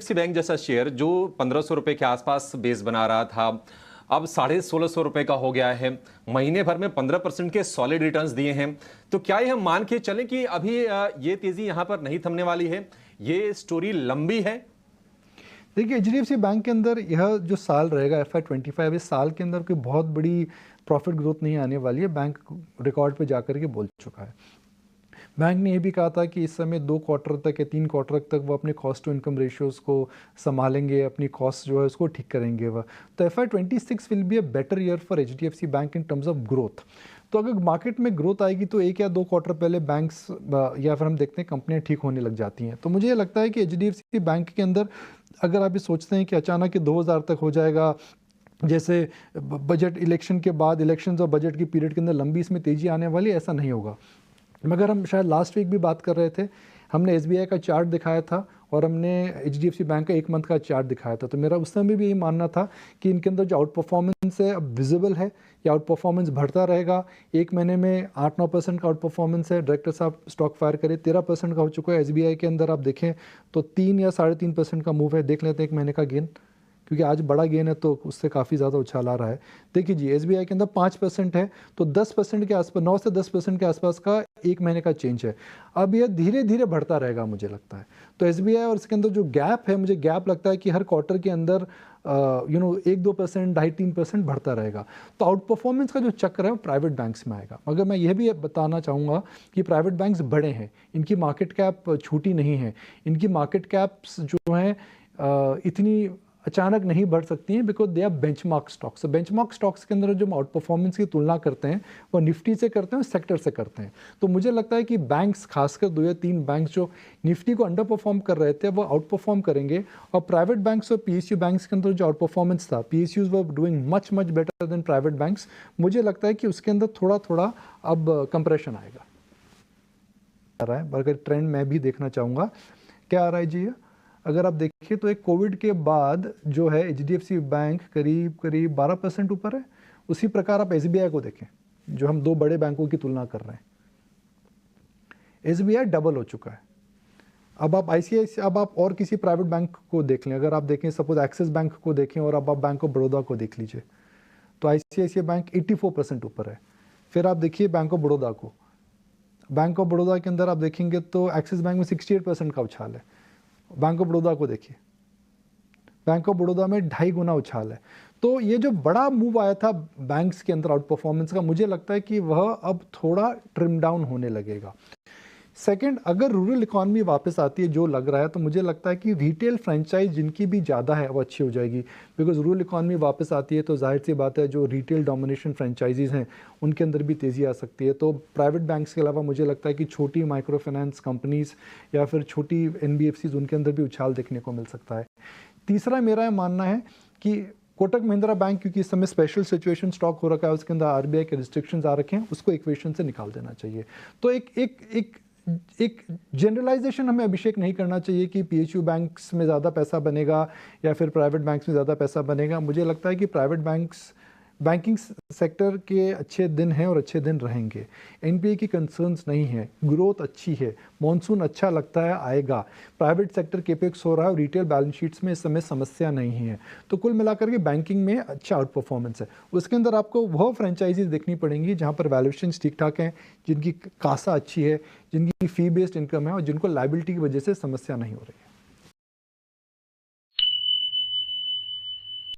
HDFC bank जैसा share जो 1500 रुपए के आसपास बेस बना रहा था, अब 1650 रुपए का हो गया है। महीने भर में 15% के सॉलिड रिटर्न्स दिए हैं। तो क्या ये हम मान के चलें कि अभी ये तेजी यहां पर नहीं थमने वाली है, ये स्टोरी लंबी है? देखिए, एचडीएफसी बैंक के अंदर यह जो साल रहेगा FY25, इस साल के अंदर कोई बहुत बड़ी प्रॉफिट ग्रोथ नहीं आने वाली है। बैंक रिकॉर्ड पे जाकर के बोल चुका है। बैंक ने ये भी कहा था कि इस समय 2 क्वार्टर तक या 3 क्वार्टर तक वो अपने कॉस्ट टू इनकम रेशियोज़ को संभालेंगे, अपनी कॉस्ट जो है उसको ठीक करेंगे वह। तो FY26 will be a better year for HDFC bank in terms of growth. तो अगर मार्केट में ग्रोथ आएगी तो 1 या 2 क्वार्टर पहले बैंक्स या फिर हम देखते हैं कंपनियां ठीक होने लग जाती हैं। तो मुझे ये लगता है कि एचडीएफसी बैंक के अंदर अगर आप ये सोचते हैं कि अचानक 2000 तक हो जाएगा, जैसे बजट इलेक्शन के बाद, इलेक्शंस और बजट की पीरियड के अंदर लंबी इसमें तेज़ी आने वाली, ऐसा नहीं होगा। मगर हम शायद लास्ट वीक भी बात कर रहे थे, हमने एसबीआई का चार्ट दिखाया था और हमने एचडीएफसी बैंक का 1 मंथ का चार्ट दिखाया था। तो मेरा उस समय भी यही मानना था कि इनके अंदर जो आउट परफॉर्मेंस है अब विजिबल है, या आउट परफॉर्मेंस बढ़ता रहेगा। 1 महीने में 8-9% का आउट परफॉर्मेंस है। डायरेक्टर साहब स्टॉक फायर करे 13% का हो चुका है। एसबीआई के अंदर आप देखें तो 3 या 3.5% का मूव है। देख लेते हैं 1 महीने का गेन, क्योंकि आज बड़ा गेन है तो उससे काफ़ी ज़्यादा उछाल आ रहा है। देखिए जी, एसबीआई के अंदर 5% है, तो 10% के आसपास, 9 से 10% के आसपास का 1 महीने का चेंज है। अब यह धीरे धीरे बढ़ता रहेगा मुझे लगता है। तो एसबीआई और इसके अंदर जो गैप है, मुझे गैप लगता है कि हर क्वार्टर के अंदर 1-2%, 2.5-3% बढ़ता रहेगा। तो आउट परफॉर्मेंस का जो चक्र है वो प्राइवेट बैंक्स में आएगा। मगर मैं यह भी बताना चाहूँगा कि प्राइवेट बैंक्स बड़े हैं, इनकी मार्केट कैप छोटी नहीं है। इनकी मार्केट कैप्स जो हैं इतनी अचानक नहीं बढ़ सकती हैं, because they are benchmark stocks. Benchmark stocks के अंदर जो आउट परफॉर्मेंस की तुलना करते हैं वो निफ्टी से करते हैं, सेक्टर से करते हैं। तो मुझे लगता है कि बैंक्स, खासकर 2 या 3 बैंक्स जो निफ्टी को अंडर परफॉर्म कर रहे थे, वो आउट परफॉर्म करेंगे। और प्राइवेट बैंक्स और पीएसयू बैंक्स के अंदर जो आउट परफॉर्मेंस था, PSUs were doing much better than private banks. मुझे लगता है कि उसके अंदर थोड़ा थोड़ा अब कंप्रेशन आएगा आ रहा है। अगर ट्रेंड मैं भी देखना चाहूँगा, क्या आ रहा है जी? अगर आप देखिए तो एक कोविड के बाद जो है एचडीएफसी बैंक करीब 12% ऊपर है। उसी प्रकार आप एसबीआई को देखें, जो हम 2 बड़े बैंकों की तुलना कर रहे हैं, एसबीआई डबल हो चुका है। अब आप आईसीआईसीआई, अब आप और किसी प्राइवेट बैंक को देख लें। अगर आप देखें, सपोज एक्सिस बैंक को देखें और अब आप बैंक ऑफ बड़ौदा को देख लीजिए, तो आईसीआईसीआई बैंक 84% ऊपर है। फिर आप देखिए बैंक ऑफ बड़ौदा को, बैंक ऑफ बड़ौदा के अंदर आप देखेंगे तो एक्सिस बैंक में 68% का उछाल है। बैंक ऑफ बड़ौदा को देखिए, बैंक ऑफ बड़ौदा में 2.5 गुना उछाल है। तो ये जो बड़ा मूव आया था बैंक्स के अंदर आउट परफॉर्मेंस का, मुझे लगता है कि वह अब थोड़ा ट्रिम डाउन होने लगेगा। सेकंड, अगर रूरल इकॉनमी वापस आती है जो लग रहा है, तो मुझे लगता है कि रिटेल फ्रेंचाइज जिनकी भी ज़्यादा है वो अच्छी हो जाएगी। बिकॉज रूरल इकॉनमी वापस आती है तो जाहिर सी बात है जो रिटेल डोमिनेशन फ्रेंचाइजीज हैं उनके अंदर भी तेज़ी आ सकती है। तो प्राइवेट बैंक्स के अलावा मुझे लगता है कि छोटी माइक्रो फाइनेंस कंपनीज या फिर छोटी एनबीएफसीज, उनके अंदर भी उछाल देखने को मिल सकता है। तीसरा मेरा मानना है कि कोटक महिंद्रा बैंक, क्योंकि इस समय स्पेशल सिचुएशन स्टॉक हो रखा है, उसके अंदर आरबीआई के रिस्ट्रिक्शंस आ रखे हैं, उसको इक्वेशन से निकाल देना चाहिए। तो एक जनरलाइजेशन हमें अभिषेक नहीं करना चाहिए कि पीएसयू बैंक्स में ज़्यादा पैसा बनेगा या फिर प्राइवेट बैंक्स में ज़्यादा पैसा बनेगा। मुझे लगता है कि प्राइवेट बैंक्स, बैंकिंग सेक्टर के अच्छे दिन हैं और अच्छे दिन रहेंगे। एनपीए की कंसर्न्स नहीं है, ग्रोथ अच्छी है, मॉनसून अच्छा लगता है आएगा, प्राइवेट सेक्टर केपेक्स हो रहा है और रिटेल बैलेंस शीट्स में इस समय समस्या नहीं है। तो कुल मिलाकर के बैंकिंग में अच्छा आउट परफॉर्मेंस है। उसके अंदर आपको वह फ्रेंचाइजीज देखनी पड़ेंगी जहाँ पर वैल्यूएशंस ठीक ठाक हैं, जिनकी कासा अच्छी है, जिनकी फी बेस्ड इनकम है और जिनको लायबिलिटी की वजह से समस्या नहीं हो रही है।